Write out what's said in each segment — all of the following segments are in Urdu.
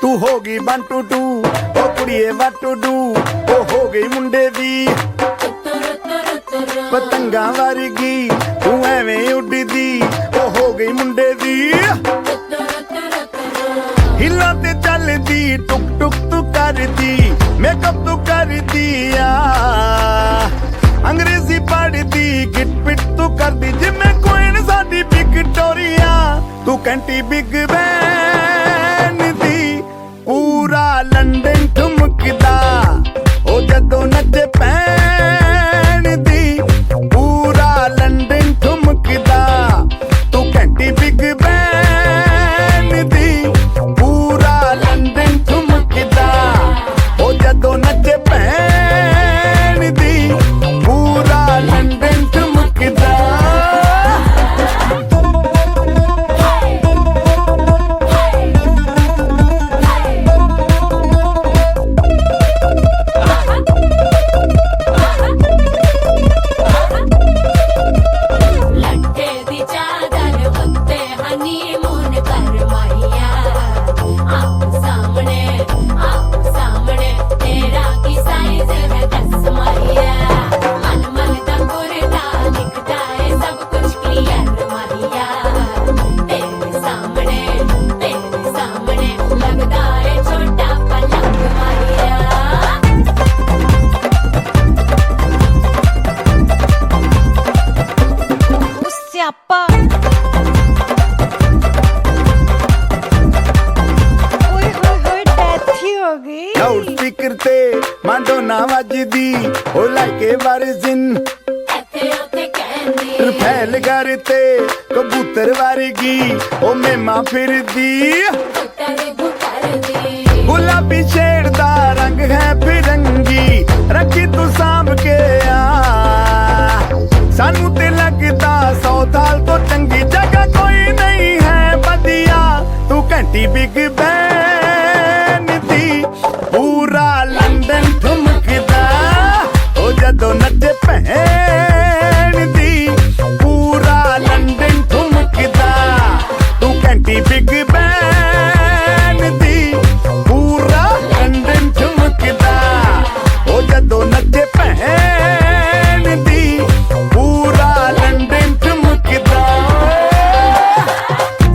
ਤੂੰ ਹੋ ਗਈ 1 2 2 ਉਹ ਕੁੜੀਏ what to do ਉਹ ਹੋ ਗਈ ਮੁੰਡੇ ਦੀ ਪਤੰਗਾਂ ਵਰਗੀ ਤੂੰ ਐਵੇਂ ਉੱਡਦੀ ਉਹ ਹੋ ਗਈ ਮੁੰਡੇ ਦੀ ਹਿੱਲਾਂ ਤੇ ਚੱਲਦੀ ਟੁਕ ਟੁਕ ਤੂੰ ਕਰਦੀ ਮੇਕਅਪ ਤੂੰ ਕਰਦੀ ਆ ਅੰਗਰੇਜ਼ੀ ਪੜ੍ਹਦੀ ਗਿਟ ਪਿਟ ਤੂੰ ਕਰਦੀ ਜਿਵੇਂ ਕੁਈਨ ਸਾਡੀ ਵਿਕਟੋਰੀਆ ਤੂੰ ਕੈਂਟੀ ਬਿਗ ਬੈਨ ਦੀ ਪੂਰਾ ਲੰਡਨ ਠੁਮਕਦਾ ਉਹ ਜਦੋਂ ਨੱਚੇ ਪੈਣ ਦੀ ਪੂਰਾ ਲੰਡਨ ਠੁਮਕਦਾ ਤੂੰ ਕੈਂਟੀ ਬਿਗ ਬੈਨ ਦੀ ਪੂਰਾ ਲੰਡਨ ਠੁਮਕਦਾ ਉਹ ਜਦੋਂ ਨੱਚੇ ਪੈਣ ਦੀ ਪੂਰਾ ਲੰਡਨ ਠੁਮਕਦਾ ਲਾਊਡ ਸਪੀਕਰ ਤੇ ਮਾਂਡੋਨਾ ਵੱਜਦੀ ਉਹ ਲਾਈਕੇ ਵਰਜ਼ਨ ਰਫੈਲ ਘਰ ਤੇ ਕਬੂਤਰ ਵਰਗੀ ਉਹ ਮੇਮਾ ਫਿਰਦੀ ਗੁਲਾਬੀ ਸ਼ੇਡ ਦਾ ਰੰਗ ਹੈ ਫਿਰੰਗ ਲੰਡਨ ਠੁਮਕਦਾ ਉਹ ਜਦੋਂ ਨੱਚੇ ਭੈਣ ਦੀ ਪੂਰਾ ਲੰਡਨ ਠੁਮਕਦਾ ਤੂੰ ਘੰਟੀ ਬਿਗ ਬੈਨ ਦੀ ਪੂਰਾ ਲੰਡਨ ਠੁਮਕਦਾ ਉਹ ਜਦੋਂ ਨੱਚੇ ਭੈਣ ਦੀ ਪੂਰਾ ਲੰਡਨ ਠੁਮਕਦਾ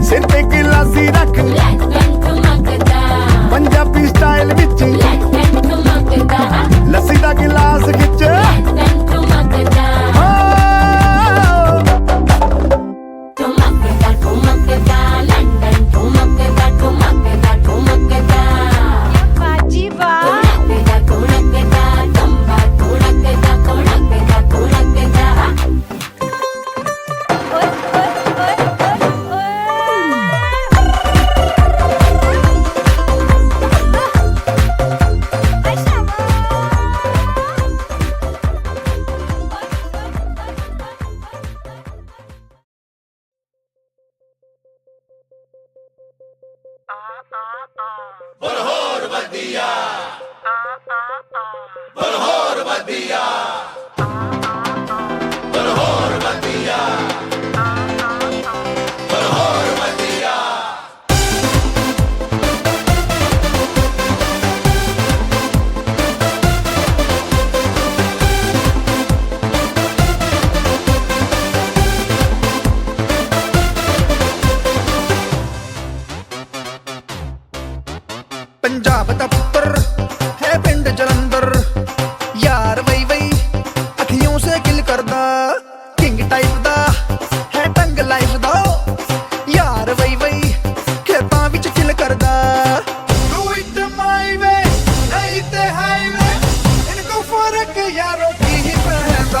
ਸਿਰ ਤੇ ਗਲਾਸੀ ਰੱਖ ਪੰਜਾਬੀ ਸਟਾਈਲ ਵਿੱਚ ਲੱਸੀ ਦਾ ਗਿਲਾਸ ਖਿੱਚ ਬਾਜੀ ਵਾਹ ਪੰਜਾਬ ਦਾ ਪੁੱਤਰ ਹੈ ਪਿੰਡ ਜਲੰਧਰ ਯਾਰ ਵਈ ਵਈ ਅੱਖੀਆਂ ਸੇ ਕਿਲ ਕਰਦਾ ਕਿੰਗ ਟਾਈਪ ਦਾ ਹੈ ਟੰਗ ਲਾਈਫ ਦਾ ਯਾਰ ਵਈ ਵਈ ਖੇਤਾਂ ਵਿੱਚ ਚਿਲ ਕਰਦਾ ਡੂ ਇਟ ਮਾਈ ਵੇ ਨਹੀਂ ਤੇ ਹਾਈਵੇ ਇਨਕੋ ਫਰਕ ਯਾਰੋ ਕੀ ਹੀ ਪੈਂਦਾ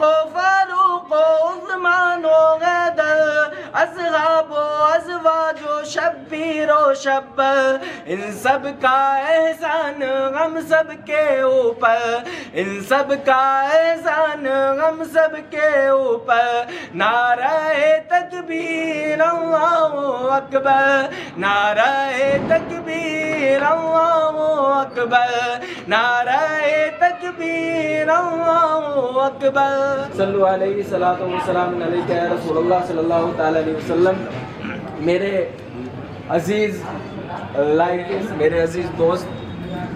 صدیق و فاروق و عثمان و حیدر اصحاب و ازواج و شبیر و شبر ان سب کا احسان ہم سب کے اوپر ان سب کا احسان ہم سب کے اوپر نعرہ تکبیر اللہ اکبر نعرہ تکبیر اللہ اکبر نعرہ تکبیر اللہ اکبر صلو علیہ صلاۃ و سلام علیکہ یا رسول اللہ صلی اللہ تعالی علیہ وسلم. میرے عزیز لائکس، میرے عزیز دوست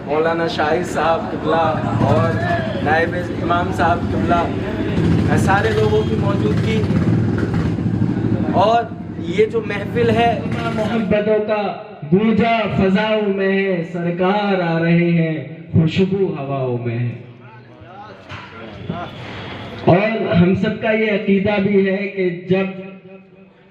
مولانا شاہد صاحب قبلہ اور نائب امام صاحب قبلہ، سارے لوگوں کی موجودگی اور یہ جو محفل ہے محبتوں کا گونجا فضاؤں میں ہے، سرکار آ رہے ہیں خوشبو ہواؤں میں ہے. اور ہم سب کا یہ عقیدہ بھی ہے کہ جب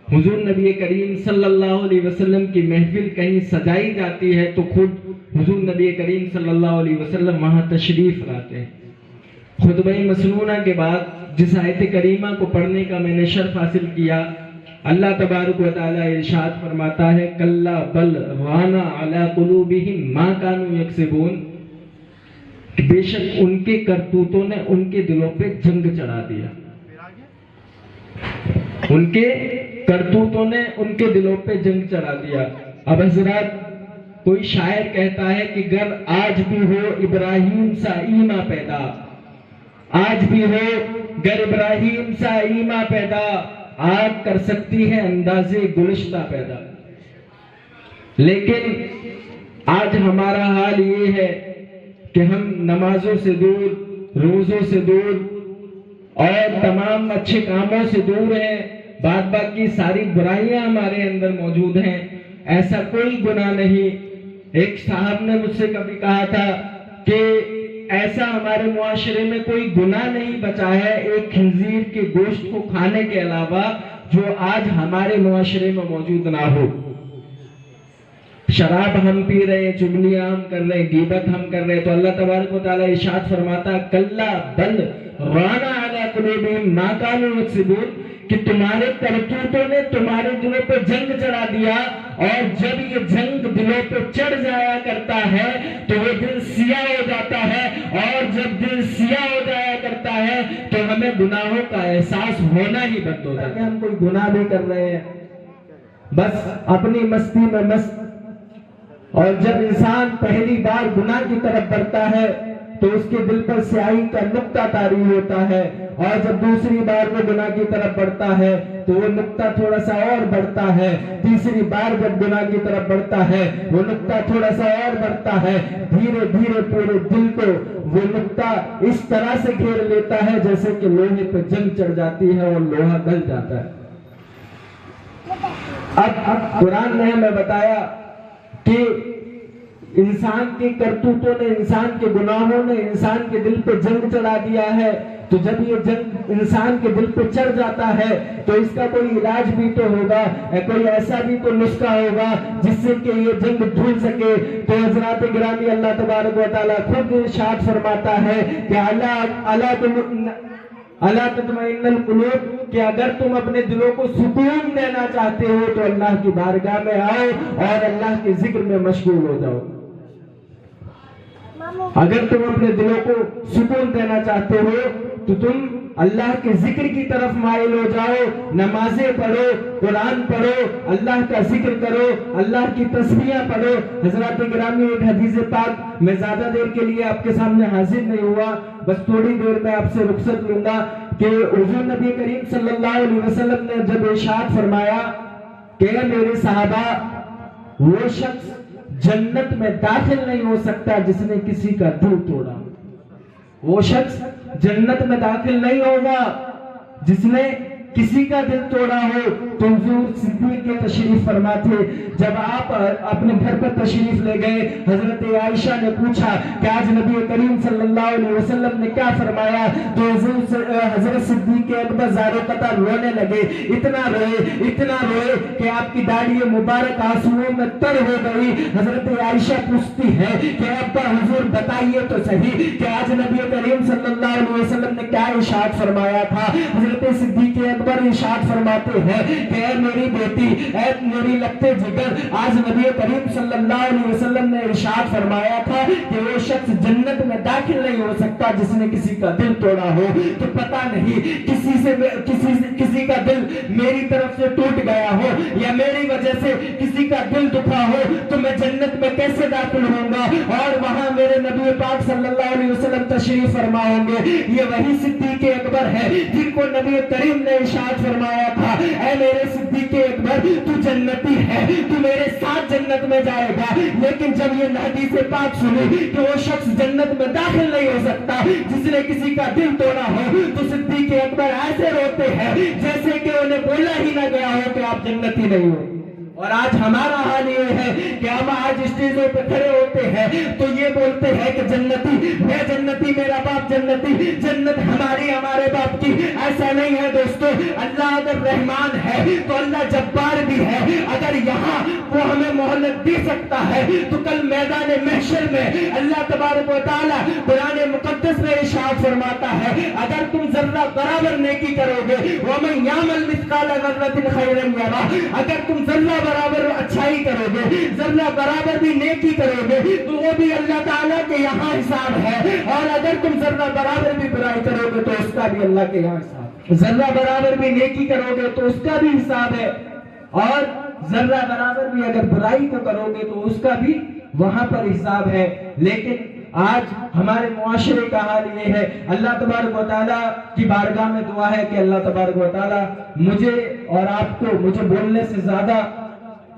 حضور نبی کریم صلی اللہ علیہ وسلم کی محفل کہیں سجائی جاتی ہے تو خود حضور نبی کریم صلی اللہ علیہ وسلم وہاں تشریف لاتے ہیں. خطبہ مسنونہ کے بعد جس آیت کریمہ کو پڑھنے کا میں نے شرف حاصل کیا، اللہ تبارک و تعالی ارشاد فرماتا ہے کلا بل ران علی قلوبہم ما کانوا یکسبون، بے شک ان کے کرتوتوں نے ان کے دلوں پہ جنگ چڑھا دیا. ان کے کرتوتوں نے ان کے دلوں پہ جنگ چڑھا دیا. اب حضرات، کوئی شاعر کہتا ہے کہ گر آج بھی ہو ابراہیم سا ایما پیدا، آج بھی ہو گر ابراہیم سا ایما پیدا، آگ کر سکتی ہے اندازے گلشتہ پیدا. لیکن آج ہمارا حال یہ ہے کہ ہم نمازوں سے دور، روزوں سے دور اور تمام اچھے کاموں سے دور ہیں، بعد باقی ساری برائیاں ہمارے اندر موجود ہیں. ایسا کوئی گناہ نہیں. ایک صاحب نے مجھ سے کبھی کہا تھا کہ ایسا ہمارے معاشرے میں کوئی گناہ نہیں بچا ہے ایک خنزیر کے گوشت کو کھانے کے علاوہ جو آج ہمارے معاشرے میں موجود نہ ہو. شراب ہم پی رہے ہیں، چغلیاں ہم کر رہے ہیں، غیبت ہم کر رہے ہیں، تو اللہ تبارک و تعالی ارشاد فرماتا کلا بل رانا علی قلوبہم ما کانوا یکسبون، کہ تمہارے کرتوتوں نے تمہارے دلوں پہ جنگ چڑھا دیا. اور جب یہ جنگ دلوں پہ چڑھ جایا کرتا ہے تو وہ دل سیاہ ہو جاتا ہے، اور جب دل سیاہ ہو جایا کرتا ہے تو ہمیں گناہوں کا احساس ہونا ہی بند ہو جاتا ہے. ہم کوئی گناہ بھی کر رہے ہیں، بس اپنی مستی میں مست. اور جب انسان پہلی بار گناہ کی طرف بڑھتا ہے تو اس کے دل پر سیاہی کا نقطہ طاری ہوتا ہے، اور جب دوسری بار وہ گناہ کی طرف بڑھتا ہے تو وہ نقطہ تھوڑا سا اور بڑھتا ہے، تیسری بار جب گناہ کی طرف بڑھتا ہے وہ نقطہ تھوڑا سا اور بڑھتا ہے. دھیرے دھیرے پورے دل کو وہ نقطہ اس طرح سے گھیر لیتا ہے جیسے کہ لوہے پہ جنگ چڑھ جاتی ہے اور لوہا گل جاتا ہے. اب قرآن نے ہمیں بتایا کہ انسان کے کرتوتوں نے، انسان کے گناہوں نے انسان کے دل پہ جنگ چڑھا دیا ہے. تو جب یہ جنگ انسان کے دل پہ چڑھ جاتا ہے تو اس کا کوئی علاج بھی تو ہوگا، کوئی ایسا بھی تو نسخہ ہوگا جس سے کہ یہ جنگ دھل سکے. تو حضرات گرامی، اللہ تبارک و تعالیٰ خود ارشاد فرماتا ہے کہ اللہ تطمئن القلوب، کہ اگر تم اپنے دلوں کو سکون دینا چاہتے ہو تو اللہ کی بارگاہ میں آؤ اور اللہ کے ذکر میں مشغول ہو جاؤ. اگر تم اپنے دلوں کو سکون دینا چاہتے ہو تو تم اللہ کے ذکر کی طرف مائل ہو جاؤ، نمازیں پڑھو، قرآن پڑھو، اللہ کا ذکر کرو، اللہ کی تسبیحیں پڑھو. حضرات گرامی، ایک حدیث پاک، میں زیادہ دیر کے لیے آپ کے سامنے حاضر نہیں ہوا، بس تھوڑی دیر میں آپ سے رخصت لوں گا، کہ حضور نبی کریم صلی اللہ علیہ وسلم نے جب ارشاد فرمایا کہ میرے صحابہ، وہ شخص جنت میں داخل نہیں ہو سکتا جس نے کسی کا دل توڑا. وہ شخص جنت میں داخل نہیں ہوگا جس نے کسی کا دل توڑا ہو تو حضور صدیق کے تشریف فرما تھے. جب آپ اپنے گھر پر تشریف لے گئے حضرت عائشہ نے پوچھا کہ آج نبی کریم صلی اللہ علیہ وسلم نے کیا فرمایا, تو حضرت صدیق اکبر زار قطع رونے لگے. اتنا روئے کہ آپ کی داڑھی مبارک آنسوؤں میں تر ہو گئی. حضرت عائشہ پوچھتی ہے کہ ابا حضور بتائیے تو صحیح کہ آج نبی کریم صلی اللہ علیہ وسلم نے کیا ارشاد فرمایا تھا. حضرت صدیق اکبر ارشاد فرماتے ہیں کہ اے میری بیٹی, اے میری لگتے جگر, آج نبی کریم صلی اللہ علیہ وسلم نے ارشاد فرمایا تھا کہ وہ شخص جنت میں داخل نہیں ہو سکتا جس نے کسی کا دل توڑا ہو. تو پتہ نہیں کسی کا دل میری طرف سے ٹوٹ گیا ہو یا میری وجہ سے کسی کا دل دکھا ہو تو میں جنت میں کیسے داخل ہوں گا اور وہاں میرے نبی پاک صلی اللہ علیہ وسلم تشریف فرما ہوں گے. یہ وہی صدیق اکبر ہے جن کو نبی کریم نے ارشاد فرمایا تھا اے میرے صدیق اکبر تو جنتی ہے, تو میرے ساتھ جنت میں جائے گا. لیکن جب یہ حدیث پاک سنی کہ وہ شخص جنت میں داخل نہیں ہو سکتا جس نے کسی کا دل توڑا ہو تو صدیق اکبر ایسے روتے ہیں جیسے کہ انہیں بولا ہی نہ گیا ہو کہ آپ جنتی نہیں ہو. اور آج ہمارا حال یہ ہے کہ ہم آج اسٹیجوں پہ کھڑے ہوتے ہیں تو یہ بولتے ہیں کہ جنتی, میں جنتی, میرا باپ جنتی, جنت ہمارے باپ کی. ایسا نہیں ہے دوستو. اللہ اگر رحمان ہے تو اللہ جبار بھی ہے. اگر یہاں وہ ہمیں مہلت دے سکتا ہے تو کل میدان محشر میں اللہ تبارک و تعالی قرآن مقدس میں ارشاد فرماتا ہے اگر تم ذرہ برابر نیکی کرو گے وَمَنْ يَعْمَلْ مِثْقَالَ ذَرَّةٍ خَيْرًا يَرَهُ, اگر تم ذرہ برابر اچھائی کرو گے, ذرہ برابر بھی نیکی کرو گے تو وہ بھی اللہ تعالیٰ کے یہاں حساب ہے. اور اگر تم ذرہ برابر بھی برائی کرو گے تو اس کا بھی اللہ کے یہاں حساب. ذرہ برابر بھی نیکی کرو گے تو اس کا بھی حساب ہے, اور ذرہ برابر بھی اگر برائی کو کرو گے تو اس کا بھی وہاں پر حساب ہے. لیکن آج ہمارے معاشرے کا حال یہ ہے. اللہ تبارک و تعالیٰ کی بارگاہ میں دعا ہے کہ اللہ تبارک و تعالیٰ مجھے اور آپ کو, مجھے بولنے سے زیادہ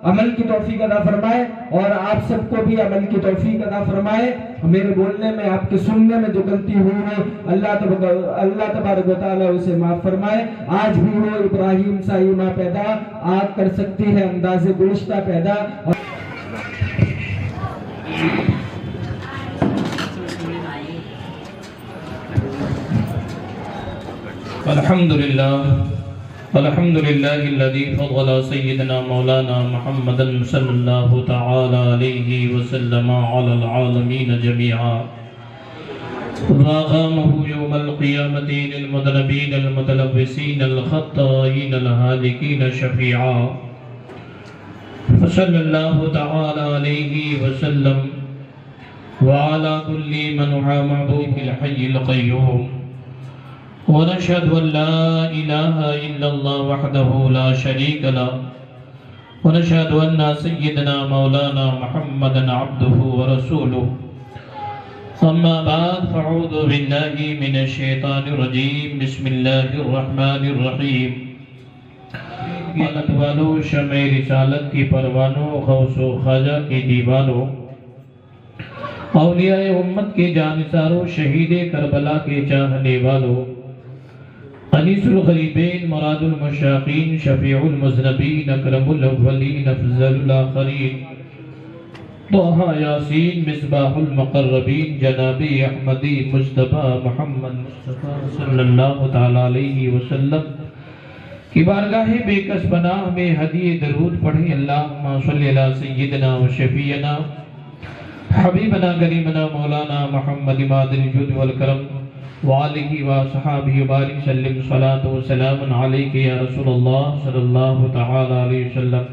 عمل کی توفیق عطا فرمائے اور آپ سب کو بھی عمل کی توفیق عطا فرمائے. میرے بولنے میں, آپ کے سننے میں جو غلطی ہوئی ہے اللہ تبارک و تعالیٰ اسے معاف فرمائے. آج بھی وہ ابراہیم سا ایما پیدا, آگ کر سکتی ہے انداز گلشتہ پیدا. الحمد للہ الذي فضل سيدنا مولانا محمد صلی اللہ تعالی علیہ وسلم على العالمین جميعا وأقامه يوم القيامة للمذنبين المتلبسين الخطائين الهالكين شفيعا فصلى الله تعالى عليه وسلم وعلى كل من هو معبود الحي القيوم ونشهد أن لا إله إلا الله وحده لا شريك له ونشهد أن سيدنا مولانا محمدا عبده ورسوله. أما بعد فأعوذ بالله من الشيطان الرجيم. بسم الله الرحمن الرحيم. ملت والو, شمع رسالت کی پروانوں, غوث و خواجہ کی دیوانوں, اولیاء امت کے جانثاروں, شہید کربلا کے چاہنے والوں, انیس الغریبین, مراد المشاقین, شفیع المذنبین, اکرم الاولین, افضل الاخرین, طه یاسین, مصباح المقربین, جنابی احمدی مصطفیٰ محمد مصطفیٰ صلی اللہ تعالی علیہ وسلم کی بارگاہ بے کس پناہ میں ہدیہ درود پڑھیں. اللہم صلی علی سیدنا و شفیعنا حبیبنا کریمنا مولانا محمد مادن الجود والکرم وآلہ وصحابہ وبارک سلم صلاۃ و سلام علیک یا رسول اللہ صلی اللہ تعالی علیہ وسلم.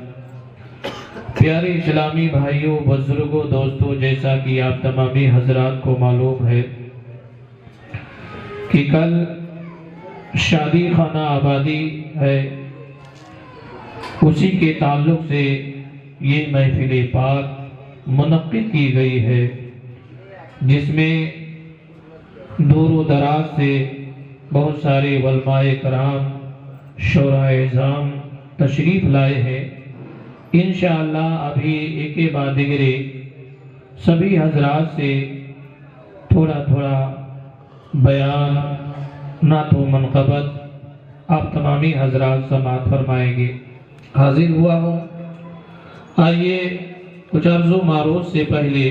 پیارے اسلامی بھائیوں, بزرگوں, دوستوں, جیسا کہ آپ تمامی حضرات کو معلوم ہے کہ کل شادی خانہ آبادی ہے, اسی کے تعلق سے یہ محفل پاک منعقد کی گئی ہے جس میں دور و دراز سے بہت سارے علماء کرام, شورا اعظام تشریف لائے ہیں. انشاءاللہ ابھی ایک بعد دیگرے سبھی حضرات سے تھوڑا تھوڑا بیان, نعت و منقبت آپ تمام مقامی حضرات سماعت فرمائیں گے. حاضر ہوا ہوں. آئیے کچھ عرض و معروض سے پہلے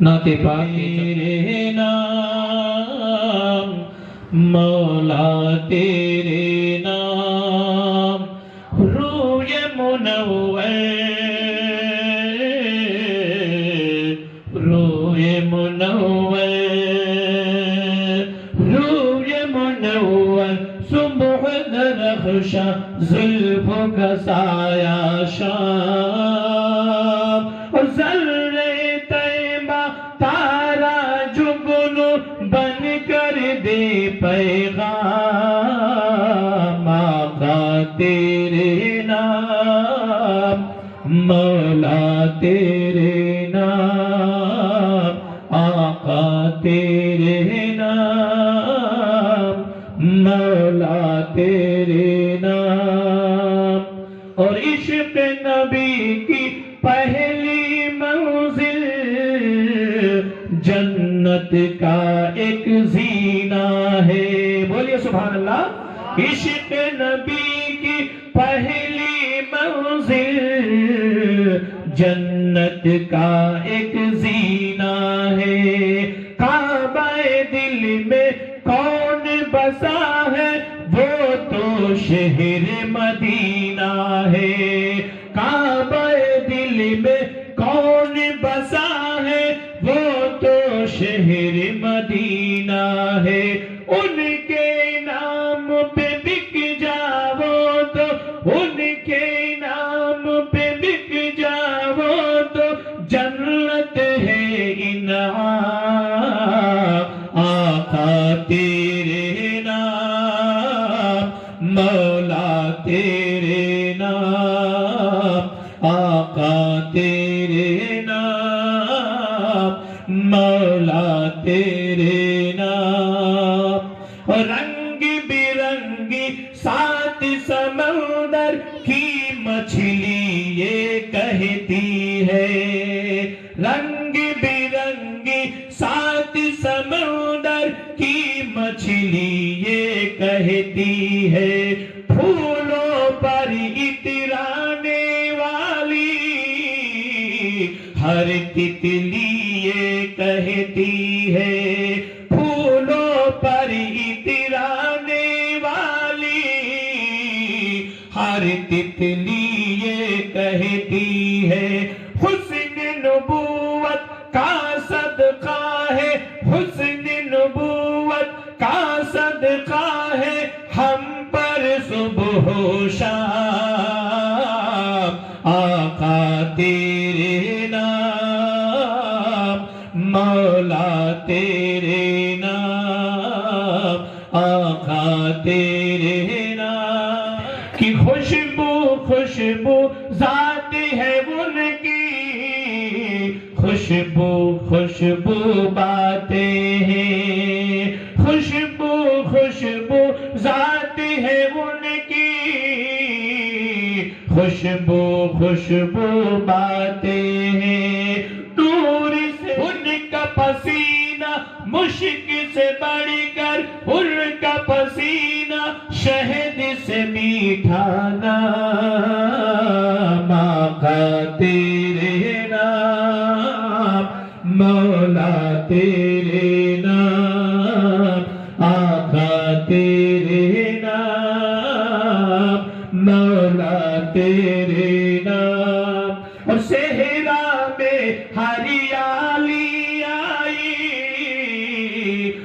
نعت پاک تیرے نام مولا تیرے نام روئے منور روئے منور روئے منور صبح درخشاں زلفوں کا سایہ شام اور ذرے طیبہ تارا جگنو بن کر دے پیغام آقا تیرے نام مولا تیرے نام آقا تیرے نام مولا تیرے نام. اور عشق نبی کی پہلی منزل جنت کا ایک زینہ ہے. بولیے سبحان اللہ. عشق نبی کی پہلی منزل جنت کا ایک زینہ ہے. کعبہ دل میں کون بسا ہے وہ تو شہر مدینہ ہے. کعبہ دل میں کون بسا ہے وہ تو شہر مدینہ ہے. ان کے نام پہ بک جاؤ تو ان کے نام پہ بک جاؤ تو جنت ہے انعام آقا تیرے نام مولا تیرے نام آقا تیرے نام مولا تیرے نام. رنگ برنگی سات سمندر کی مچھلی یہ کہتی ہے. رنگ برنگی سات سمندر کی مچھلی یہ کہتی ہے. پھولوں پر اترانے والی ہر تتلی یہ کہتی ہے. پھولوں پر اترانے والی ہر تتلی یہ کہتی ہے. حسن نبوت کا صدقہ ہے حسن نبوت کا صدقہ ہے ہم پر صبح و شام آقا تیرے نام مولا تیرے نام آقا تیرے نام. کی خوشبو خوشبو ذات ہے ان کی خوشبو خوشبو باتیں ہیں. خوشبو خوشبو ذات ہے ان کی خوشبو خوشبو باتیں ہیں. دور سے ان کا پسینہ مشک سے بڑھ کر ان کا پسینہ شہد سے میٹھا نام آقا تیرے نام مولا تیرے نام آقا تیرے نام مولا تیرے نام. اور صحرا میں ہریالی آئی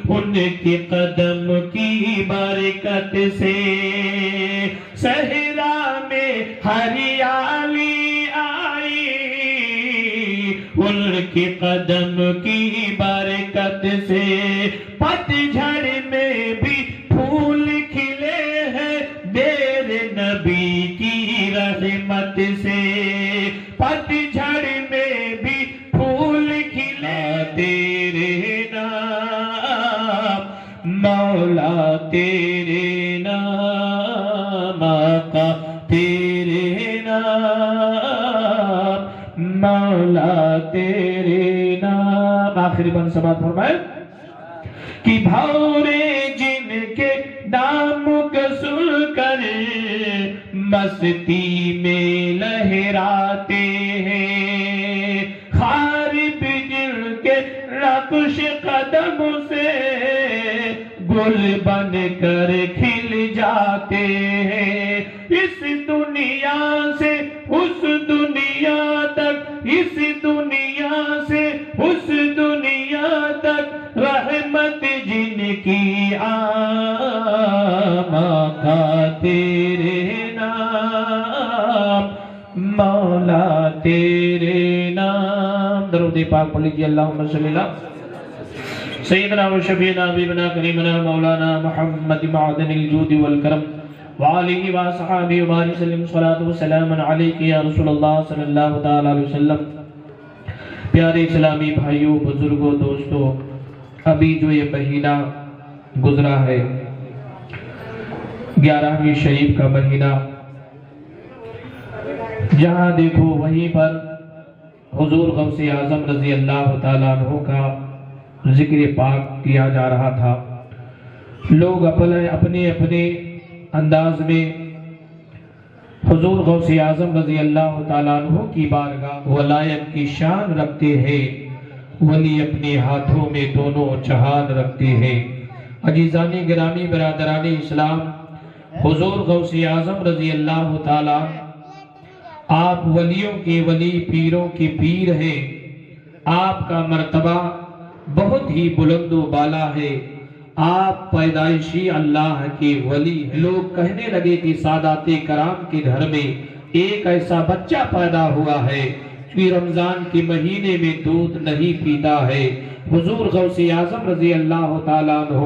ان کی قدم کی برکت سے. صحرا میں ہریالی آئی ان کی قدم کی برکت سے. پتجھڑ میں بھی پھول کھلے ہیں میرے نبی کی رحمت سے. پتجھڑ میں بھی پھول کھلے تیرے نام مولا تیرے نام آقا تیرے نام مولا تیرے نام. آخری بند سماعت فرمائے کہ بھاورے جن کے نام کا سن مستی میں لہراتے ہیں، خار بجل کے رقص قدم سے گل بن کر کھل جاتے ہیں، اس دنیا سے اس دنیا تک، اس دنیا سے اس دنیا تک رحمت جن کی عام آقا تیرے نام، مولا تیرے نام۔ درود پاک پڑھ لیجیے، اللہم صلی اللہ سیدنا و شفیعنا حبیبنا کریمنا مولانا محمد معدن الجود والکرم وآلہ وصحابہ وبارک وسلم، صلاۃ و سلام علیک یا رسول اللہ صلی اللہ تعالی علیہ وسلم۔ پیارے اسلامی بھائیوں، بزرگوں، دوستوں، ابھی جو یہ مہینہ گزرا ہے 11ویں شریف کا مہینہ، جہاں دیکھو وہیں پر حضور غوث اعظم رضی اللہ تعالیٰ عنہ کا ذکر پاک کیا جا رہا تھا۔ لوگ اپنے اپنے انداز میں حضور غوث اعظم رضی اللہ تعالیٰ عنہ کی بارگاہ ولایت کی شان رکھتے ہیں، ولی اپنے ہاتھوں میں دونوں جہان رکھتے ہیں۔ عزیزان گرامی، برادران اسلام، حضور غوث اعظم رضی اللہ تعالیٰ آپ ولیوں کے ولی، پیروں کے پیر ہیں۔ آپ کا مرتبہ بہت ہی بلند و بالا ہے، آپ پیدائشی اللہ کے ولی ہیں۔ لوگ کہنے لگے کہ سادات کرام کے گھر میں ایک ایسا بچہ پیدا ہوا ہے کہ رمضان کے مہینے میں دودھ نہیں پیتا ہے۔ حضور غوث اعظم رضی اللہ تعالیٰ عنہ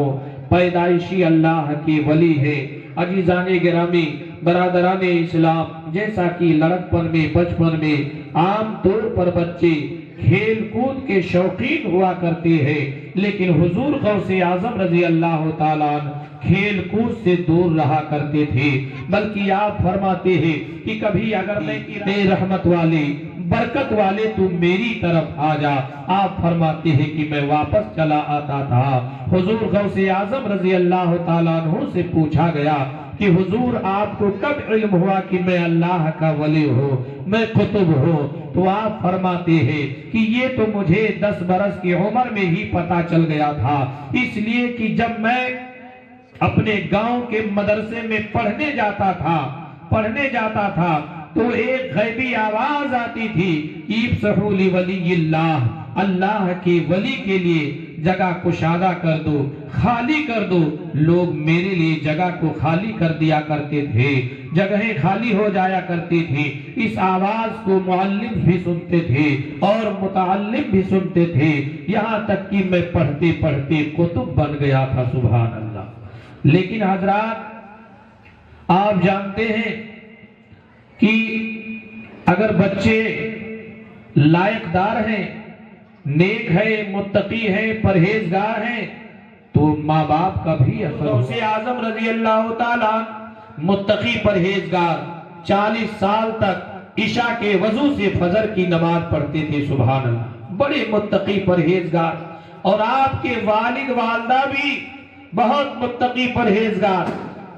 پیدائشی اللہ کے ولی ہے۔ عزیزان گرامی، برادران اسلام، جیسا کہ لڑکپن میں، بچپن میں عام طور پر بچے کھیل کود کے شوقین ہوا کرتے ہیں، لیکن حضور غوث اعظم رضی اللہ تعالیٰ عنہ کھیل کود سے دور رہا کرتے تھے، بلکہ آپ فرماتے ہیں کہ کبھی اگر میں رحمت والے، برکت والے تو میری طرف آ جا، آپ فرماتے ہیں کہ میں واپس چلا آتا تھا۔ حضور غوث اعظم رضی اللہ تعالیٰ عنہ سے پوچھا گیا کہ حضور آپ کو کب علم ہوا کہ میں اللہ کا ولی ہوں، میں قطب ہوں؟ تو آپ فرماتے ہیں کہ یہ تو مجھے 10 برس کی عمر میں ہی پتا چل گیا تھا، اس لیے کہ جب میں اپنے گاؤں کے مدرسے میں پڑھنے جاتا تھا تو ایک غیبی آواز آتی تھی، افسحوا لولی اللہ، اللہ کے ولی کے لیے جگہ کشادہ کر دو، خالی کر دو۔ لوگ میرے لیے جگہ کو خالی کر دیا کرتے تھے، جگہیں خالی ہو جایا کرتی تھی۔ اس آواز کو معلم بھی سنتے تھے اور متعلم بھی سنتے تھے، یہاں تک کہ میں پڑھتے پڑھتے قطب بن گیا تھا، سبحان اللہ۔ لیکن حضرات، آپ جانتے ہیں کہ اگر بچے لائق دار ہیں، نیک ہے، متقی ہے، پرہیزگار ہیں، تو ماں باپ کا بھی اثر۔ غوث اعظم رضی اللہ تعالیٰ متقی پرہیزگار 40 سال تک عشاء کے وضو سے فجر کی نماز پڑھتے تھے، سبحان اللہ، بڑے متقی پرہیزگار۔ اور آپ کے والد والدہ بھی بہت متقی پرہیزگار۔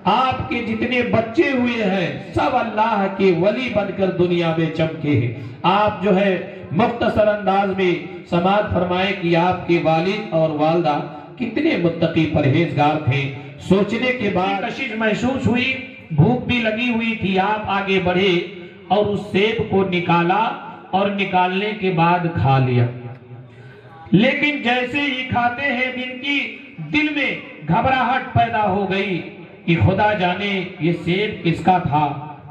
آپ کے جتنے بچے ہوئے ہیں سب اللہ کے ولی بن کر دنیا میں چمکے ہیں۔ آپ جو ہے مختصر انداز میں سماعت فرمائے کہ آپ کے والد اور والدہ کتنے متقی پرہیزگار تھے۔ سوچنے کے بعد کشش محسوس ہوئی، بھوک بھی لگی ہوئی تھی، آپ آگے بڑھے اور اس سیب کو نکالا اور نکالنے کے بعد کھا لیا۔ لیکن جیسے ہی کھاتے ہیں دل میں گھبراہٹ پیدا ہو گئی کہ خدا جانے یہ سیب کس کا تھا،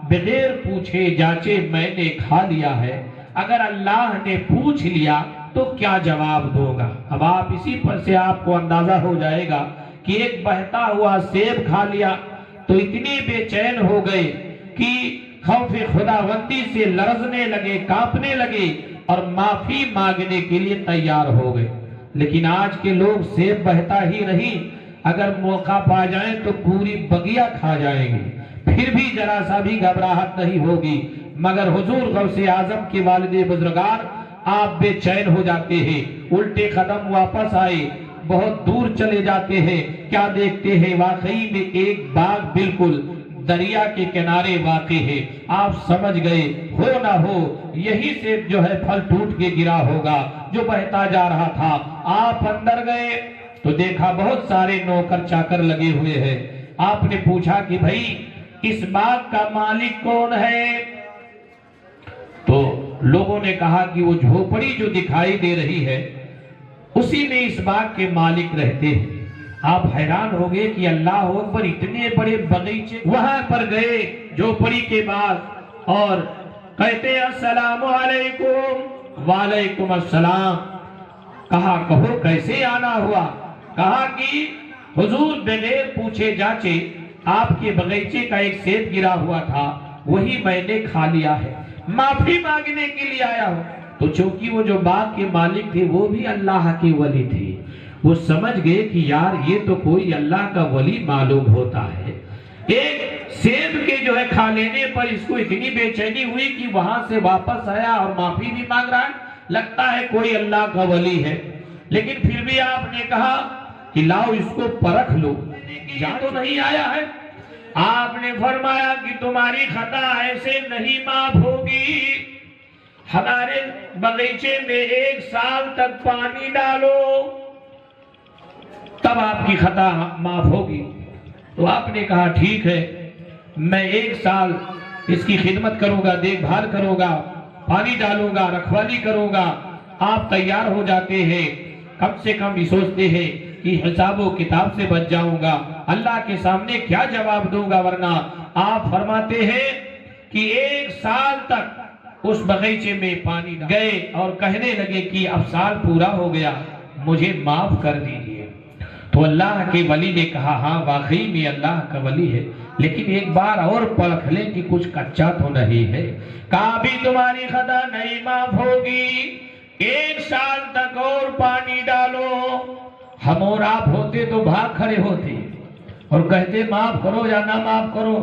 بغیر پوچھے جانچے میں نے کھا لیا ہے، اگر اللہ نے پوچھ لیا تو کیا جواب دوں گا۔ اب آپ اسی پر سے آپ کو اندازہ ہو جائے گا کہ ایک بہتا ہوا سیب کھا لیا تو اتنے بے چین ہو گئے کہ خوف خداوندی سے لرزنے لگے، کانپنے لگے اور معافی مانگنے کے لیے تیار ہو گئے۔ لیکن آج کے لوگ سیب بہتا ہی نہیں، اگر موقع پا جائیں تو پوری بگیا کھا جائیں گے، پھر بھی ذرا سا بھی گھبراہٹ نہیں ہوگی۔ مگر حضور غوث اعظم کے والد بزرگار آپ بے چین ہو جاتے ہیں، الٹے قدم واپس آئے، بہت دور چلے جاتے ہیں، کیا دیکھتے ہیں؟ واقعی میں ایک باغ بالکل دریا کے کنارے واقع ہے. آپ سمجھ گئے ہو نہ ہو یہی سے جو ہے پھل ٹوٹ کے گرا ہوگا جو بہتا جا رہا تھا. آپ اندر گئے تو دیکھا بہت سارے نوکر چاکر لگے ہوئے ہیں. آپ نے پوچھا کہ بھائی اس باغ کا مالک کون ہے؟ تو لوگوں نے کہا کہ وہ جھوپڑی جو دکھائی دے رہی ہے اسی میں اس باغ کے مالک رہتے ہیں. آپ حیران ہو گئے کہ اللہ اکبر اتنے بڑے باغیچے. وہاں پر گئے جھوپڑی کے بعد اور کہتے السلام علیکم. وعلیکم السلام. کہا کہو کیسے آنا ہوا؟ کہا کہ حضور بغیر پوچھے جاچے آپ کے باغیچے کا ایک سیب گرا ہوا تھا وہی میں نے کھا لیا ہے. معافی مانگنے کے لیے آیا ہوں. تو چونکہ وہ جو باغ کے مالک تھے وہ بھی اللہ کے ولی تھے. وہ سمجھ گئے کہ یار یہ تو کوئی اللہ کا ولی معلوم ہوتا ہے. ایک سیب کے جو ہے کھا لینے پر اس کو اتنی بے چینی ہوئی کہ وہاں سے واپس آیا اور معافی بھی مانگ رہا ہے. لگتا ہے کوئی اللہ کا ولی ہے. لیکن پھر بھی آپ نے کہا کہ لاؤ اس کو پرکھ لو. یہاں تو نہیں آیا ہے. آپ نے فرمایا کہ تمہاری خطا ایسے نہیں معاف ہوگی. ہمارے باغیچے میں 1 سال تک پانی ڈالو تب آپ کی خطا معاف ہوگی. تو آپ نے کہا ٹھیک ہے میں 1 سال اس کی خدمت کروں گا, دیکھ بھال کروں گا, پانی ڈالوں گا, رکھوالی کروں گا. آپ تیار ہو جاتے ہیں. کم سے کم یہ سوچتے ہیں کہ حساب و کتاب سے بچ جاؤں گا, اللہ کے سامنے کیا جواب دوں گا. ورنہ آپ فرماتے ہیں کہ 1 سال تک اس باغیچے میں پانی گئے اور کہنے لگے کہ اب سال پورا ہو گیا مجھے معاف کر دیجئے. تو اللہ کے ولی نے کہا ہاں واقعی میں اللہ کا ولی ہے لیکن ایک بار اور پرکھ لیں کہ کچھ کچا تو نہیں ہے. کہا بھی تمہاری خطا نہیں معاف ہوگی, 1 سال تک اور پانی ڈالو. ہم اور آپ ہوتے تو بھاگ کھڑے ہوتے اور کہتے معاف کرو یا نہ معاف کرو.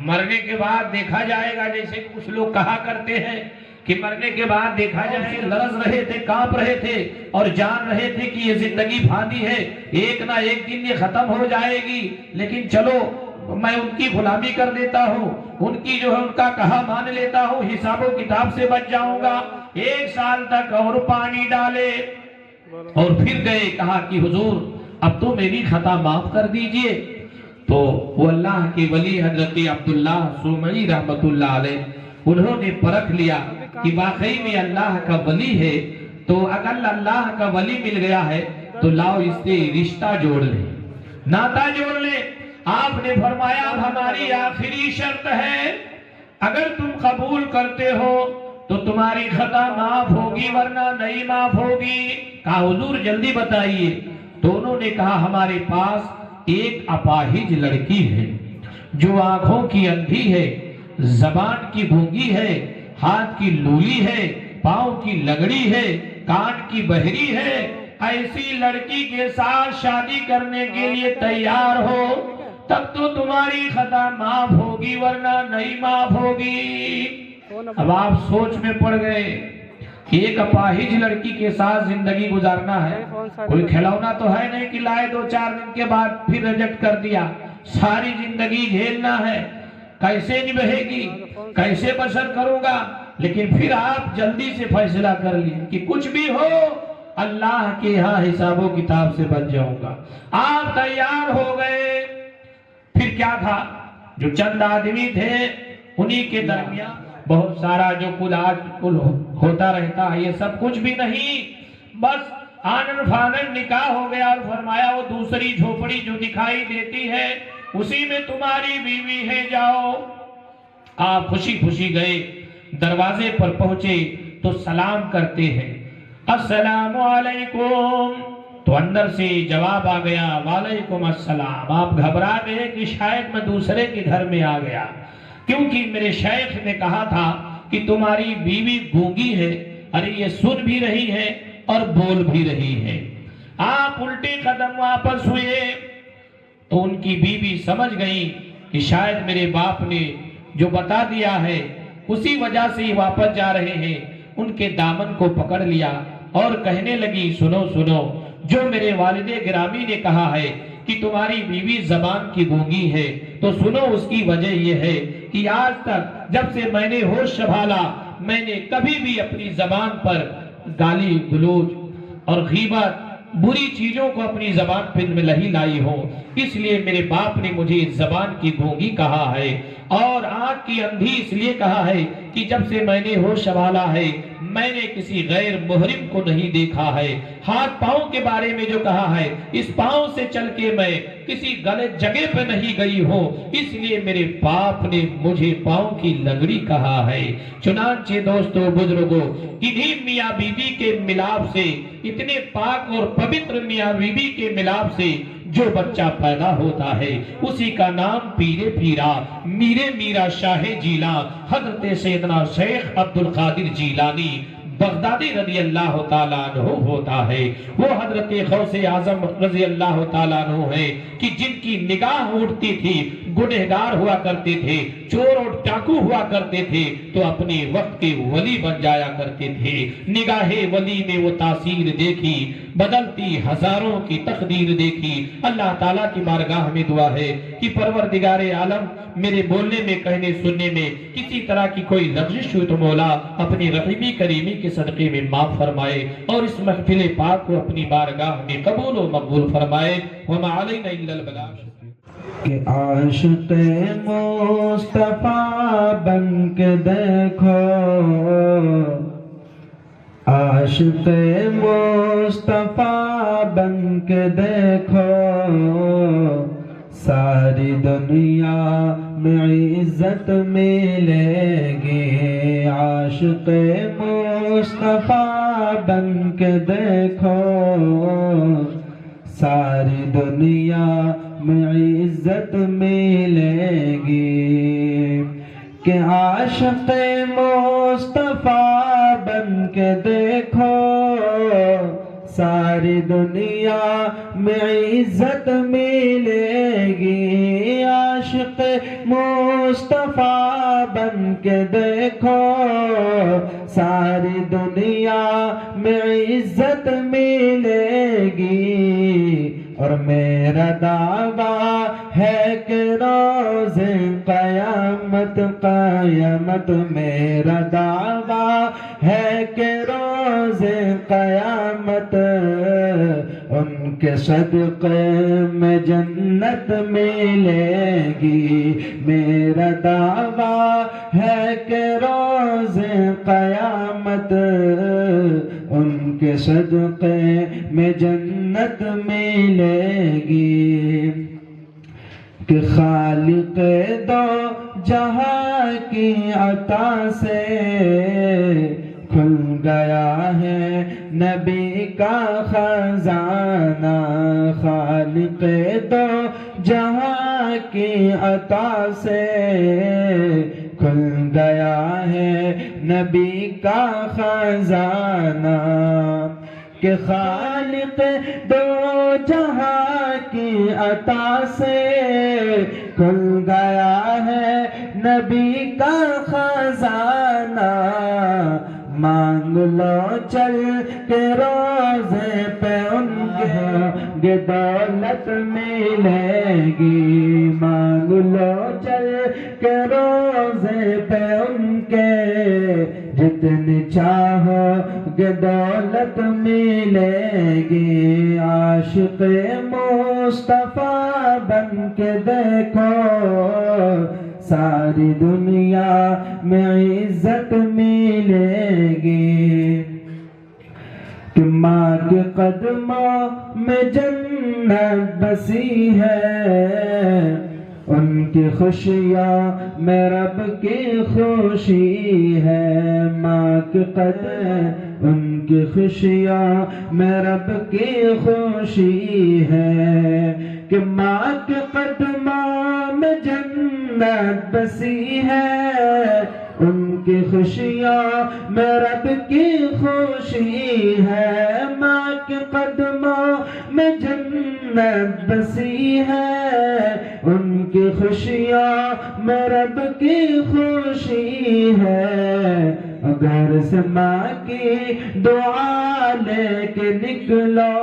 مرنے کے بعد دیکھا جائے گا, جیسے کچھ لوگ کہا کرتے ہیں کہ مرنے کے بعد دیکھا جائے گا. لرز رہے تھے, کانپ رہے تھے اور جان رہے تھے کہ یہ زندگی فانی ہے, ایک نہ ایک دن یہ ختم ہو جائے گی, لیکن چلو میں ان کی غلامی کر دیتا ہوں, ان کی جو ہے ان کا کہا مان لیتا ہوں, حساب و کتاب سے بچ جاؤں گا. 1 سال تک اور پانی ڈالے اور پھر گئے. کہا کہ حضور اب تو میری خطا معاف کر دیجئے. تو وہ اللہ کے ولی حضرت عبداللہ سومعی رحمت اللہ علیہ انہوں نے پرکھ لیا کہ واقعی میں اللہ کا ولی ہے. تو اگر اللہ کا ولی مل گیا ہے تو لاؤ اس سے رشتہ جوڑ لیں, ناتا جوڑ لیں. آپ نے فرمایا ہماری آخری شرط ہے, اگر تم قبول کرتے ہو تو تمہاری خطا معاف ہوگی ورنہ نہیں معاف ہوگی. کہا حضور جلدی بتائیے. تو انہوں نے کہا ہمارے پاس ایک اپاہج لڑکی ہے جو آنکھوں کی اندھی ہے, زبان کی گونگی ہے, ہاتھ کی لولی ہے, پاؤں کی لگڑی ہے, کان کی بہری ہے. ایسی لڑکی کے ساتھ شادی کرنے کے لیے تیار ہو تب تو تمہاری خطا معاف ہوگی ورنہ نہیں معاف ہوگی. اب آپ سوچ میں پڑ گئے کہ ایک اپاہج لڑکی کے ساتھ زندگی گزارنا ہے, کوئی کھلونا تو ہے نہیں کہ لائے 2-4 دن کے بعد پھر ریجیکٹ کر دیا. ساری زندگی جھیلنا ہے, کیسے نبھے گی, کیسے بسر کروں گا. لیکن پھر آپ جلدی سے فیصلہ کر لیے کہ کچھ بھی ہو اللہ کے ہاں حساب و کتاب سے بچ جاؤں گا. آپ تیار ہو گئے. پھر کیا تھا, جو چند آدمی تھے انہی کے درمیان بہت سارا جو کل آج کل ہوتا رہتا ہے, یہ سب کچھ بھی نہیں, بس آنن فانن نکاح ہو گیا. اور فرمایا وہ دوسری جھوپڑی جو دکھائی دیتی ہے اسی میں تمہاری بیوی ہے, جاؤ. آپ خوشی خوشی گئے, دروازے پر پہنچے تو سلام کرتے ہیں السلام علیکم. تو اندر سے جواب آ گیا وعلیکم السلام. آپ گھبرا گئے کہ شاید میں دوسرے کے گھر میں آ گیا, کیونکہ میرے شیخ نے کہا تھا کہ تمہاری بیوی گونگی ہے. ارے یہ سن بھی رہی ہے اور بول بھی رہی ہے. آپ الٹے قدم واپس ہوئے تو ان کی بیوی سمجھ گئی کہ شاید میرے باپ نے جو بتا دیا ہے اسی وجہ سے ہی واپس جا رہے ہیں. ان کے دامن کو پکڑ لیا اور کہنے لگی سنو سنو, جو میرے والد گرامی نے کہا ہے کہ تمہاری بیوی زبان کی گونگی ہے، تو سنو اس کی وجہ یہ ہے کہ آج تک جب سے میں نے ہوش سنبھالا میں نے کبھی بھی اپنی زبان پر گالی گلوچ اور غیبت بری چیزوں کو اپنی زبان پر نہیں لائی ہو، اس لیے میرے باپ نے مجھے زبان کی گونگی کہا ہے اور آنکھ کی اندھی اس لیے کہا ہے کہ جب سے میں نے ہوش سنبھالا ہے میں نے کسی غیر محرم کو نہیں دیکھا ہے۔ ہاتھ پاؤں کے بارے میں جو کہا ہے، اس پاؤں سے چل کے میں کسی غلط جگہ پہ نہیں گئی ہوں، اس لیے میرے باپ نے مجھے پاؤں کی لنگڑی کہا ہے۔ چنانچہ دوستو بزرگوں، انہی میاں بیوی کے ملاپ سے، اتنے پاک اور پوتر میاں بیوی کے ملاپ سے جو بچہ پیدا ہوتا ہے اسی کا نام پیرے پیرا میرے میرا شاہ جیلاں حضرت سیدنا شیخ عبد القادر جیلانی بغدادی رضی اللہ تعالیٰ عنہ ہوتا ہے۔ وہ حضرت غوث اعظم رضی اللہ تعالیٰ عنہ ہے کہ جن کی نگاہ اٹھتی تھی، گنہگار ہوا کرتے تھے، چور اور ڈاکو ہوا کرتے تھے تو اپنے وقت کے ولی بن جایا کرتے تھے۔ نگاہ ولی میں وہ تاثیر دیکھی، بدلتی ہزاروں کی تقدیر دیکھی۔ اللہ تعالیٰ کی بارگاہ میں دعا ہے کہ پروردگار عالم میرے بولنے میں، کہنے سننے میں کسی طرح کی کوئی لغزش ہوئی تو مولا اپنی رحیمی کریمی کے صدقے میں معاف فرمائے اور اس محفل پاک کو اپنی بارگاہ میں قبول و مقبول فرمائے۔ وما علینا الا البلاغ۔ کہ عاشق مصطفیٰ بن کے دیکھو، عاشق مصطفیٰ بن کے دیکھو، ساری دنیا میں عزت ملے گی۔ عاشق مصطفیٰ بن کے دیکھو، ساری دنیا میں عزت ملے گی۔ کہ عاشق مصطفیٰ بن کے دیکھو، ساری دنیا میں عزت ملے گی۔ عاشق مصطفیٰ بن کے دیکھو، ساری دنیا میں عزت ملے گی۔ اور میرا دعویٰ ہے کہ روز قیامت قیامت، میرا دعویٰ ہے کہ روز قیامت ان کے صدقے میں جنت ملے گی۔ میرا دعویٰ ہے کہ روز قیامت ان کے صدقے میں جنت ملے گی۔ کہ خالق دو جہاں کی عطا سے کھل گیا ہے نبی کا خزانہ۔ خالق دو جہاں کی عطا سے کھل گیا ہے نبی کا خزانہ۔ کہ خالق دو جہاں کی عطا سے کھل گیا ہے نبی کا خزانہ۔ مانگ لو چل کے روزے پہ ان کے دولت ملے گی۔ مانگ لو چل کے روزے پہ ان کے جتنی چاہو گے دولت ملے گی۔ عاشق مصطفیٰ بن کے دیکھو، ساری دنیا میں عزت ملے گی۔ کہ ماں کے قدموں میں جنت بسی ہے، ان کی خوشیاں میں رب کی خوشی ہے۔ ماں کے قدم ان کی خوشیاں میں رب کی خوشی ہے۔ کہ ماں کے قدموں میں جنت بسی ہے، ان کی خوشیاں میں رب کی خوشی ہے۔ ماں کے قدموں میں جنت بسی ہے، ان کی خوشیاں میں رب کی خوشی ہے۔ گھر سے ماں کی دعا لے کے نکلو،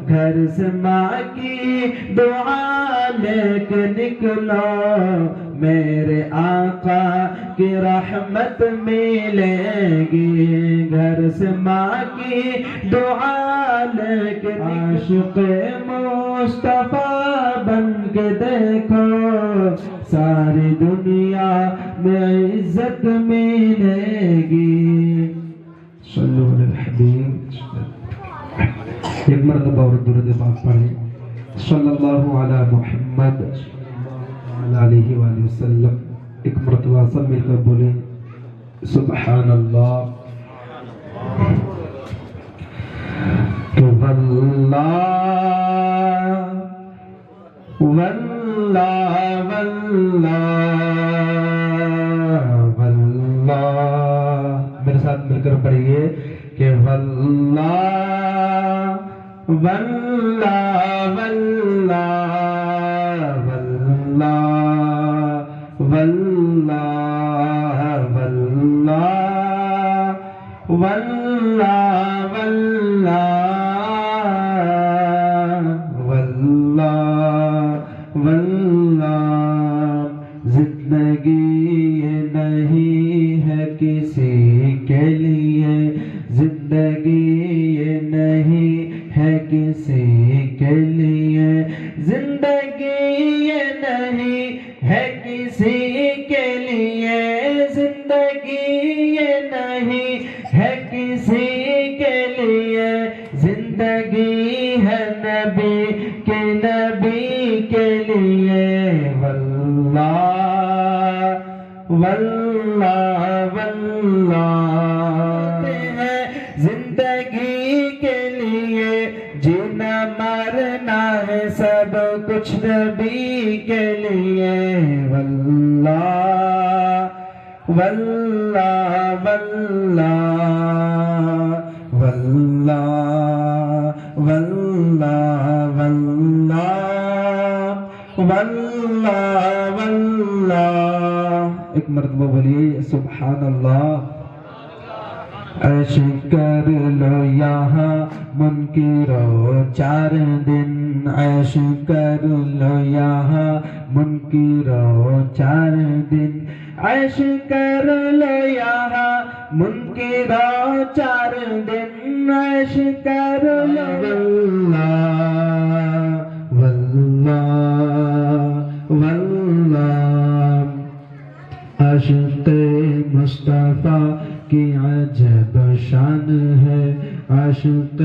گھر سے ماں کی دعا لے کے نکلو، میرے آقا کی رحمت ملے گی، گھر سے ماں کی دعا لے کے عاشق مصطفیٰ بن کے دیکھو، ساری دنیا میں عزت ملے گی۔ صلو علی الحبیب، ایک مرتبہ اور درود پاک پڑھیں، صلی اللہ علی محمد علیہ وآلہ وسلم۔ ایک مرتبہ سب مل کر بولیں سبحان اللہ۔ کہ واللہ واللہ واللہ واللہ، میرے ساتھ مل کر پڑھیے کہ واللہ واللہ واللہ واللہ واللہ واللہ واللہ واللہ واللہ، زندگی یہ نہیں ہے کسی کے لیے، زندگی یہ نہیں ہے کسی کے لیے، زندگی یہ نہیں ہے کسی کے لیے، زندگی یہ نہیں ہے کسی کے لیے، زندگی ہے نبی کے لیے، واللہ واللہ واللہ ہے زندگی کے لیے، جینا مرنا ہے سب کچھ نبی کے لیے، واللہ واللہ واللہ واللہ واللہ واللہ واللہ واللہ، ایک مرتبہ بولیے سبحان اللہ۔ عیش کر لو یہاں منکرو 4 دن، عیش کر لو یہاں منکرو 4 دن، عیش کر لو یہاں منکرو 4 دن، عیش کر لو، واللہ واللہ، عاشق مصطفیٰ کی عجب شان ہے، عاشق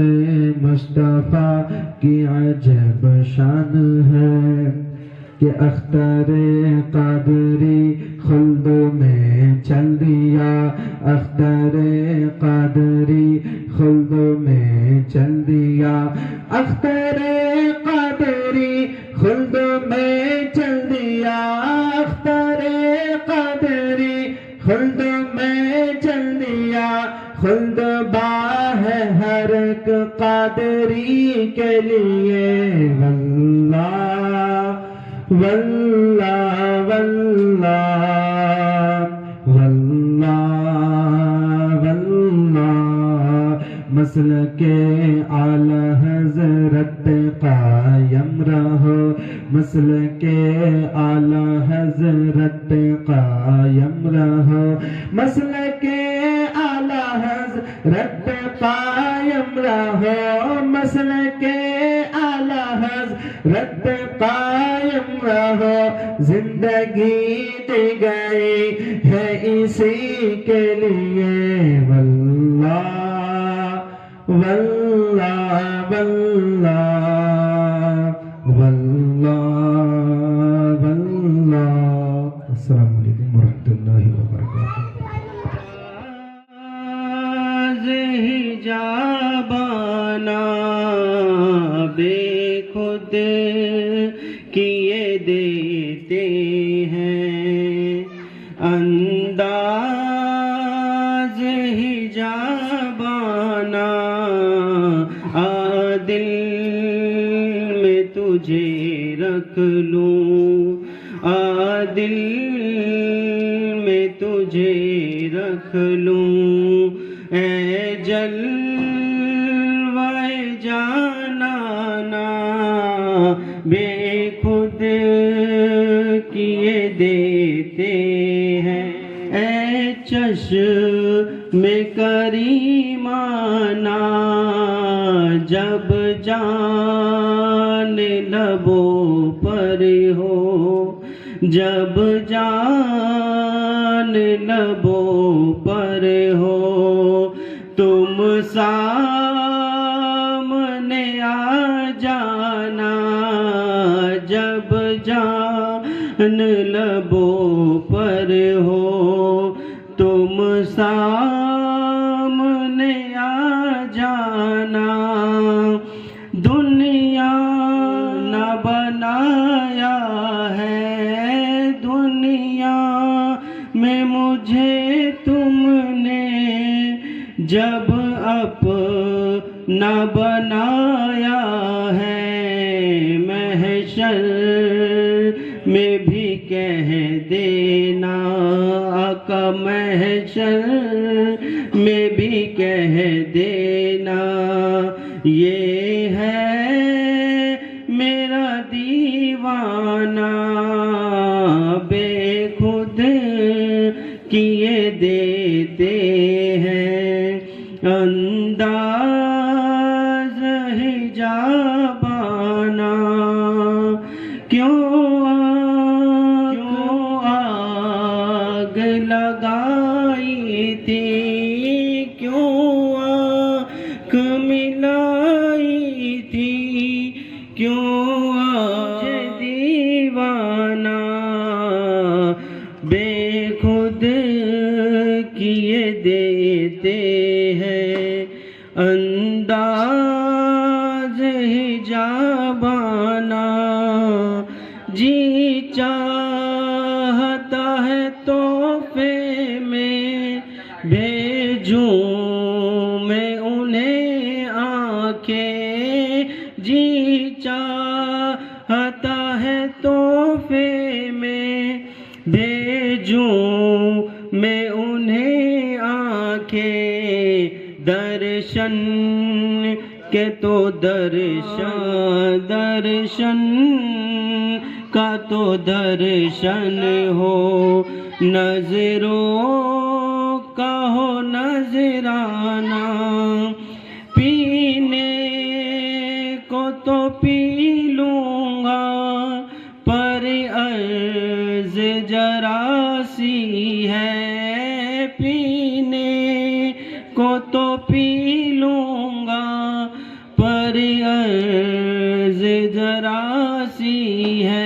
مصطفیٰ کی عجب شان ہے، کہ اختر قادری خلد میں چل دیا، اختر قادری خلد میں چل دیا، اختر قادری خلد میں چل دیا، اختر قادری خلد میں چل دیا، خلد باہ ہر ایک قادری کے لیے، واللہ واللہ واللہ واللہ واللہ، مسلک اعلی حضرت قائم رہو، مسلک اعلی حضرت قائم رہو، مسلک اعلی حضرت قائم رہو، مسلک اعلی حضرت قائم رہو، زندگی دی گئی ہے اسی کے لیے، واللہ واللہ واللہ واللہ واللہ۔ السلام علیکم ورحمۃ اللہ وبرکاتہ۔ جابانا بے خود کیے دیتے ہیں، انداز ہی جابانا دل میں تجھے رکھ لوں، دل میں تجھے رکھ لوں اے جلوہ جانانا بے خود کیے دیتے ہیں اے چشم کریمانہ جب جان لبوں پر ہو جب جان لبوں پر ہو تم سامنے آ جانا جب جان لبوں پر ہو تم سامنے آ جانا دنیا نہ بنایا ہے دنیا میں مجھے تم نے جب اپنا بنایا ہے محشر میں بھی کہہ دینا آقا محشر میں بھی کہہ دینا یہ ہے میرا دیوانہ بے خود کیے دیتے ہیں انداز حجابانہ کیوں آگ لگائی تھی کیوں آنکھ ملائی تھی کیوں مجھے دیوانہ بے خود کیے دیتے ہیں انداز حجابانہ جی چاہتا ہے تحفے میں بھیجوں میں انہیں آنکھیں جی چاہتا ہے تحفے میں بھیجوں میں انہیں آنکھیں درشن کے تو درشن کا تو درشن ہو نظروں کا ہو نظرانہ پینے کو تو پی لوں گا پر عرض ذرا سی ہے پینے کو تو پی لوں گا پر عرض ذرا سی ہے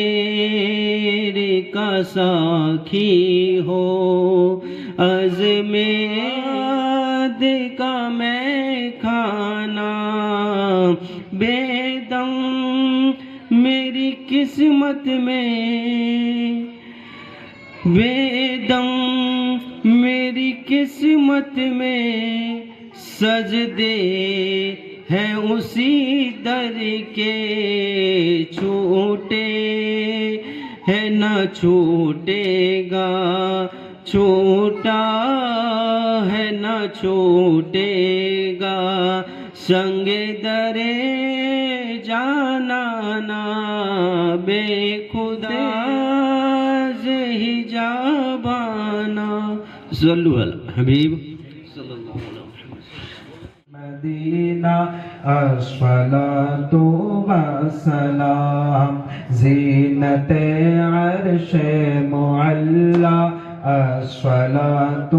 ازمیر کا ساکھی ہو ازمیر کا میں کھانا بے دم میری قسمت میں بے دم میری قسمت میں سجدے ہیں اسی در کے چھوٹے ہے نہ چھوٹے گا چھوٹا ہے نہ چھوٹے گا سنگ درے جانانا بے خدا حجابانہ صلو علی حبیب مدینہ الصلاۃ والسلام زینت عرش معلی الصلاۃ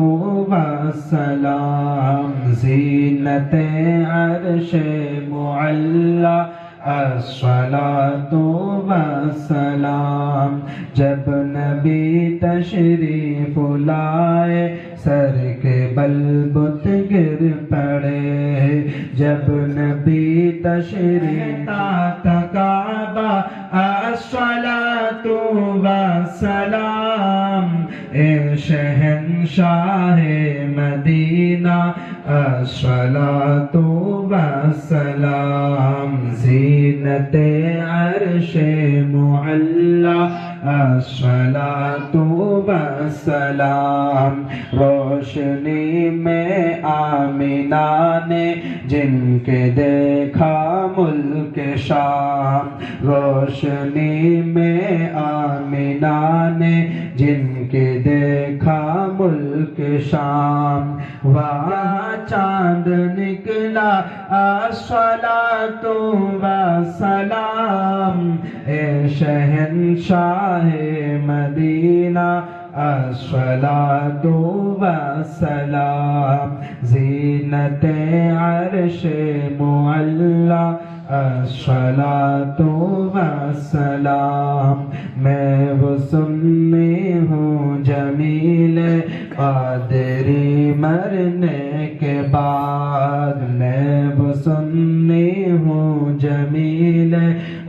والسلام زینت عرش معلی الصلاۃ والسلام جب نبی تشریف لائے سر کے بل بت گر پڑے جب نبی تشریف تھا کعبہ الصلاۃ والسلام اے شہنشاہ مدینہ الصلاۃ والسلام زینت عرش معلی الصلاۃ والسلام روشنی میں آمینہ نے جن کے دیکھا ملک شام روشنی میں آمینہ نے جن کے دیکھا ملک شام وہاں چاند نکلا الصلاۃ والسلام اے شہنشاہ مدینہ الصلاۃ والسلام زینت عرش معلی الصلاۃ والسلام میں وہ سنی ہوں جمیل قادری مرنے کے بعد میں وہ سنی ہوں جمیل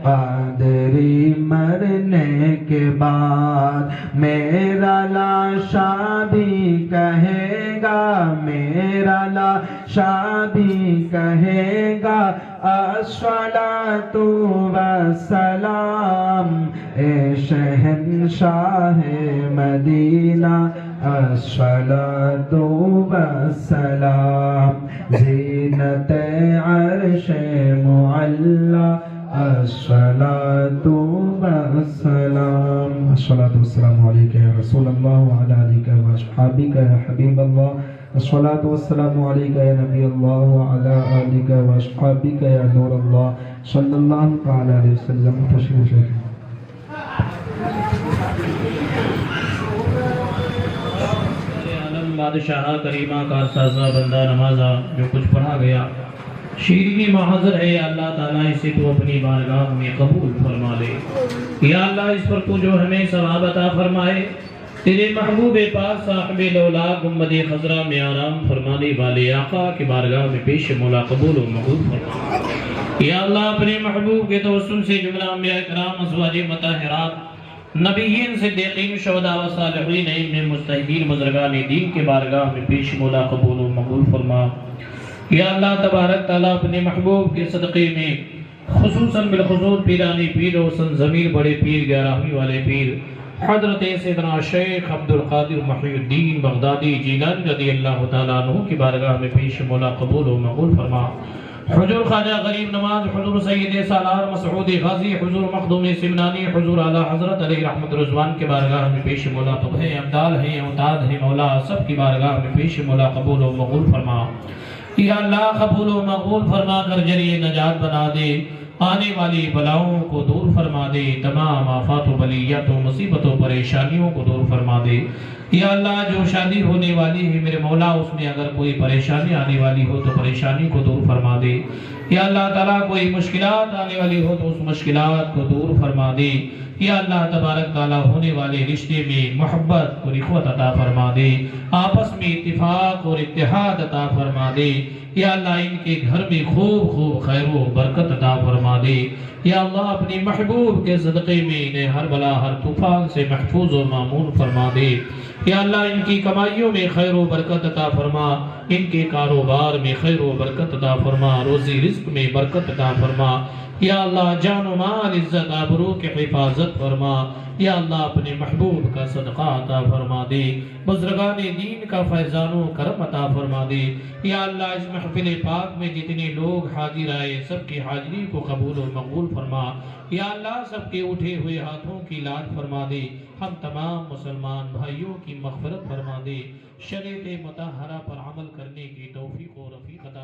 قادری مرنے کے بعد میرا لاشا بھی کہے گا میرا لاشا بھی کہے گا الصلاۃ والسلام اے شہنشاہ مدینہ الصلاۃ والسلام زینت عرش معلی الصلاۃ والسلام الصلاۃ والسلام علیک یا رسول اللہ وعلی آلک واصحابک یا حبیب اللہ الصلاۃ والسلام علیک یا نبی اللہ وعلی آلک واصحابک یا نور اللہ صلی اللہ تعالی علیہ وسلم تشریف لے بادشاہ کریمہ کا سازہ بندہ نمازہ جو کچھ پڑھا گیا شیرینی محاضر ہے یا اللہ تعالیٰ اسے تو اپنی بارگاہ میں قبول فرما لے یا اللہ اس پر تو جو ہمیں ثواب عطا فرمائے تیرے محبوب پاک صاحب لولاک گنبد خضرا میں آرام فرمانے والے آقا کی بارگاہ میں پیش مولا قبول و مقبول فرما یا اللہ اپنے محبوب کے توسل سے جملہ انبیاء کرام ازواج مطہرات نبیین صدیقین شہداء و صالحین ائمہ مجتہدین بزرگان دین کے بارگاہ میں پیش مولا قبول و مقبول فرما یا اللہ تبارک تعالیٰ اپنے محبوب کے صدقے میں خصوصاً بالخصوص پیرانی پیر و سنزمیر بڑے پیر گیارہویں والے پیر حضرت سیدنا شیخ عبدالقادر محی الدین بغدادی جیلانی رضی اللہ تعالیٰ عنہ کی بارگاہ میں پیش مولا قبول و مقبول فرما حضور خواجہ غریب نواز حضور سید سالار مسعود غازی حضور مخدوم سمنانی حضور اعلیٰ حضرت علیہ رحمت رضوان کے بارگاہ میں پیش مولا تب ہے ابدال ہیں اوتاد ہیں مولا سب کی بارگاہ میں پیش مولا قبول و مقبول فرما یا اللہ قبول و مقبول فرما کر ذریعہ نجات بنا دے آنے والی بلاؤں کو دور فرما دے تمام آفات و بلیات و مصیبت و پریشانیوں کو دور فرما دے یا اللہ جو شادی ہونے والی ہے میرے مولا اس میں اگر کوئی پریشانی آنے والی ہو تو پریشانی کو دور فرما دے یا اللہ تعالیٰ کوئی مشکلات آنے والی ہو تو اس مشکلات کو دور فرما دے یا اللہ تبارک تعالیٰ ہونے والے رشتے میں محبت اور اخوت عطا فرما دے آپس میں اتفاق اور اتحاد عطا فرما دے یا اللہ ان کے گھر میں خوب خوب خیر و برکت عطا فرما دے یا اللہ اپنے محبوب کے صدقے میں انہیں ہر بلا ہر طوفان سے محفوظ و مامون فرما دے یا اللہ ان کی کمائیوں میں خیر و برکت عطا فرما ان کے کاروبار میں خیر و برکت عطا فرما روزی رزق میں برکت عطا فرما یا اللہ جان و مال عزت آبرو کی حفاظت فرما یا اللہ اپنے محبوب کا صدقہ عطا فرما دے بزرگان دین کا فیضان و کرم عطا فرما دے یا اللہ اس محفل پاک میں جتنے لوگ حاضر آئے سب کی حاضری کو قبول و مقبول فرما یا اللہ سب کے اٹھے ہوئے ہاتھوں کی لاج فرما دے ہم تمام مسلمان بھائیوں کی مغفرت فرما دے شریعت مطہرہ پر عمل کرنے کی توفیق و رفیق عطا